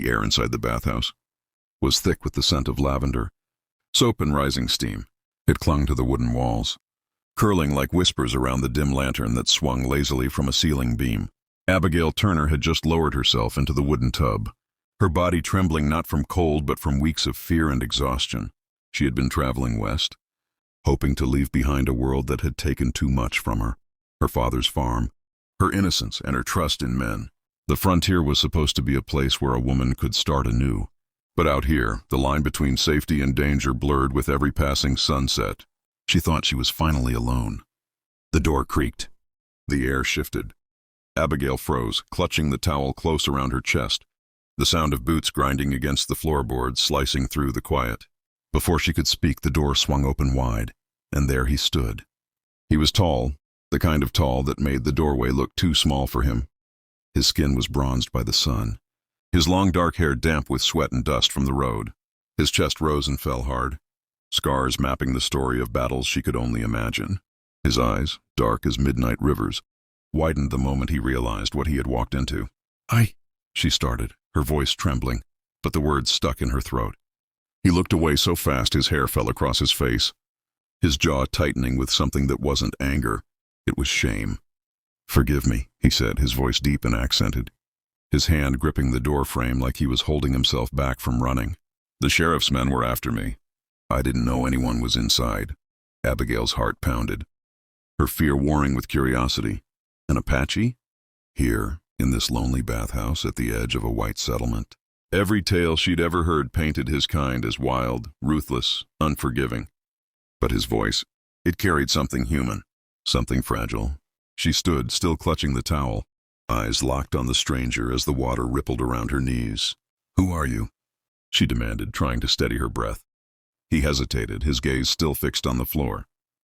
The air inside the bathhouse was thick with the scent of lavender, soap and rising steam. It clung to the wooden walls, curling like whispers around the dim lantern that swung lazily from a ceiling beam. Abigail Turner had just lowered herself into the wooden tub, her body trembling not from cold but from weeks of fear and exhaustion. She had been traveling west, hoping to leave behind a world that had taken too much from her. Her father's farm, her innocence and her trust in men. The frontier was supposed to be a place where a woman could start anew. But out here, the line between safety and danger blurred with every passing sunset. She thought she was finally alone. The door creaked. The air shifted. Abigail froze, clutching the towel close around her chest, the sound of boots grinding against the floorboards slicing through the quiet. Before she could speak, the door swung open wide, and there he stood. He was tall, the kind of tall that made the doorway look too small for him. His skin was bronzed by the sun, his long dark hair damp with sweat and dust from the road. His chest rose and fell hard, scars mapping the story of battles she could only imagine. His eyes, dark as midnight rivers, widened the moment he realized what he had walked into. She started, her voice trembling, but the words stuck in her throat. He looked away so fast his hair fell across his face, his jaw tightening with something that wasn't anger. It was shame. "Forgive me," he said, his voice deep and accented, his hand gripping the door frame like he was holding himself back from running. "The sheriff's men were after me. I didn't know anyone was inside." Abigail's heart pounded, her fear warring with curiosity. An Apache? Here, in this lonely bathhouse at the edge of a white settlement. Every tale she'd ever heard painted his kind as wild, ruthless, unforgiving. But his voice, it carried something human, something fragile. She stood, still clutching the towel, eyes locked on the stranger as the water rippled around her knees. "Who are you?" she demanded, trying to steady her breath. He hesitated, his gaze still fixed on the floor.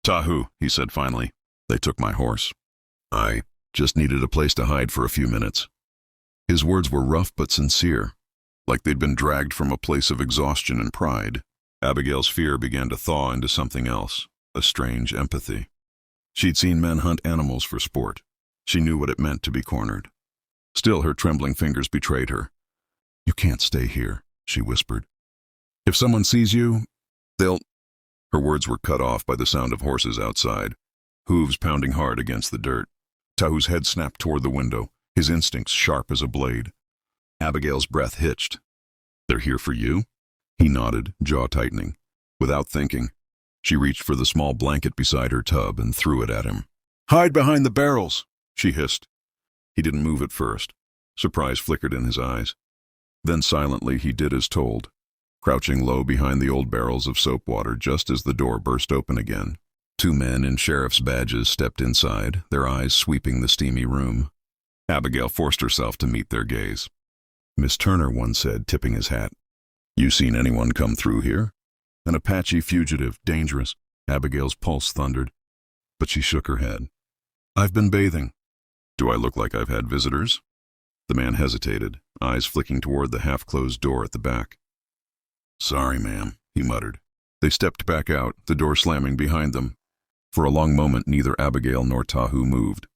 "Tahu," he said finally. "They took my horse. I just needed a place to hide for a few minutes." His words were rough but sincere, like they'd been dragged from a place of exhaustion and pride. Abigail's fear began to thaw into something else, a strange empathy. She'd seen men hunt animals for sport. She knew what it meant to be cornered. Still, her trembling fingers betrayed her. "You can't stay here," she whispered. "If someone sees you, they'll—" Her words were cut off by the sound of horses outside, hooves pounding hard against the dirt. Tahu's head snapped toward the window, his instincts sharp as a blade. Abigail's breath hitched. "They're here for you?" He nodded, jaw tightening. Without thinking, she reached for the small blanket beside her tub and threw it at him. "Hide behind the barrels," she hissed. He didn't move at first. Surprise flickered in his eyes. Then silently he did as told, crouching low behind the old barrels of soap water just as the door burst open again. Two men in sheriff's badges stepped inside, their eyes sweeping the steamy room. Abigail forced herself to meet their gaze. "Miss Turner," one said, tipping his hat. "You seen anyone come through here?" "An Apache fugitive, dangerous." Abigail's pulse thundered, but she shook her head. "I've been bathing." "Do I look like I've had visitors?" The man hesitated, eyes flicking toward the half-closed door at the back. "Sorry, ma'am," he muttered. They stepped back out, the door slamming behind them. For a long moment neither Abigail nor Tahu moved.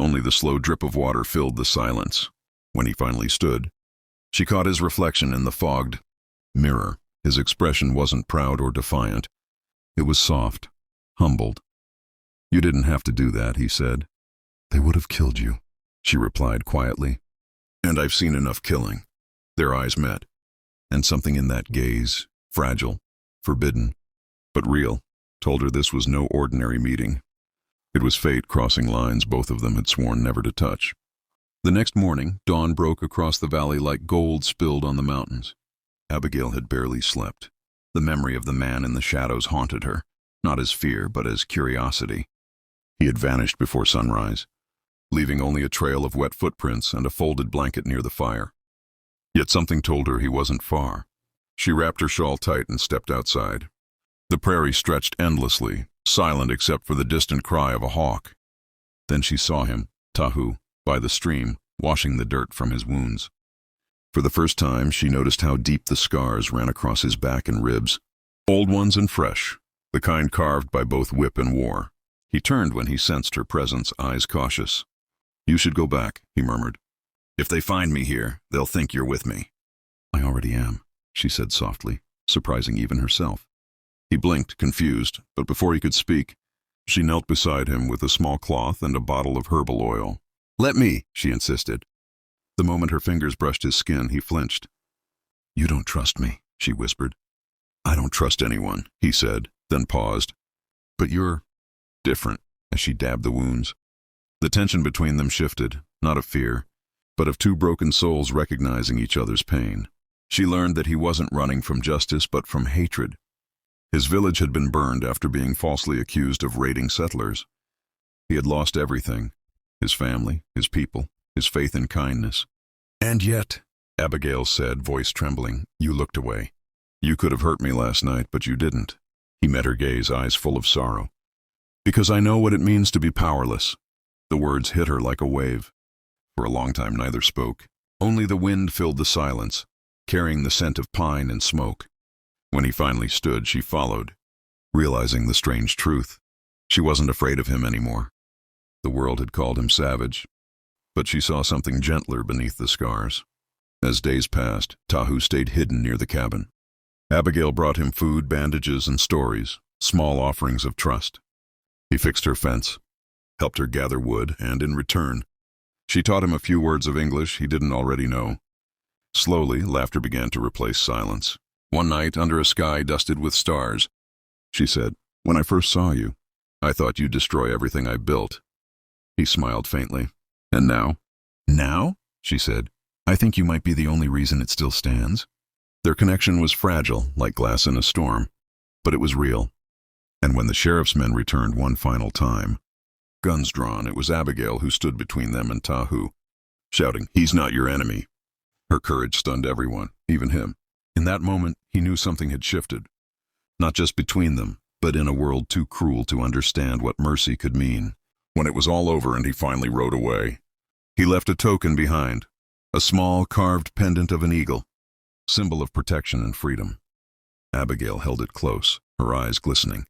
Only the slow drip of water filled the silence. When he finally stood, she caught his reflection in the fogged mirror. His expression wasn't proud or defiant. It was soft, humbled. "You didn't have to do that," he said. "They would have killed you," she replied quietly. "And I've seen enough killing." Their eyes met, and something in that gaze, fragile, forbidden, but real, told her this was no ordinary meeting. It was fate crossing lines both of them had sworn never to touch. The next morning, dawn broke across the valley like gold spilled on the mountains. Abigail had barely slept. The memory of the man in the shadows haunted her, not as fear but as curiosity. He had vanished before sunrise, leaving only a trail of wet footprints and a folded blanket near the fire. Yet something told her he wasn't far. She wrapped her shawl tight and stepped outside. The prairie stretched endlessly, silent except for the distant cry of a hawk. Then she saw him, Tahu, by the stream, washing the dirt from his wounds. For the first time, she noticed how deep the scars ran across his back and ribs, old ones and fresh, the kind carved by both whip and war. He turned when he sensed her presence, eyes cautious. "You should go back," he murmured. "If they find me here, they'll think you're with me." I already am, she said softly, surprising even herself. He blinked, confused, but before he could speak, she knelt beside him with a small cloth and a bottle of herbal oil. Let me, she insisted. The moment her fingers brushed his skin, he flinched. You don't trust me, she whispered. I don't trust anyone, he said, then paused. But you're different, as she dabbed the wounds. The tension between them shifted, not of fear, but of two broken souls recognizing each other's pain. She learned that he wasn't running from justice, but from hatred. His village had been burned after being falsely accused of raiding settlers. He had lost everything, his family, his people, his faith in kindness. And yet, Abigail said, voice trembling, you looked away. You could have hurt me last night, but you didn't. He met her gaze, eyes full of sorrow. Because I know what it means to be powerless. The words hit her like a wave. For a long time neither spoke. Only the wind filled the silence, carrying the scent of pine and smoke. When he finally stood, she followed, realizing the strange truth. She wasn't afraid of him anymore. The world had called him savage, but she saw something gentler beneath the scars. As days passed, Tahu stayed hidden near the cabin. Abigail brought him food, bandages, and stories, small offerings of trust. He fixed her fence, helped her gather wood, and in return, she taught him a few words of English he didn't already know. Slowly, laughter began to replace silence. One night, under a sky dusted with stars, she said, when I first saw you, I thought you'd destroy everything I built. He smiled faintly. And now? Now? She said. I think you might be the only reason it still stands. Their connection was fragile, like glass in a storm, but it was real. And when the sheriff's men returned one final time, guns drawn, it was Abigail who stood between them and Tahu, shouting, "He's not your enemy." Her courage stunned everyone, even him. In that moment, he knew something had shifted, not just between them, but in a world too cruel to understand what mercy could mean. When it was all over and he finally rode away, he left a token behind, a small carved pendant of an eagle, symbol of protection and freedom. Abigail held it close, her eyes glistening.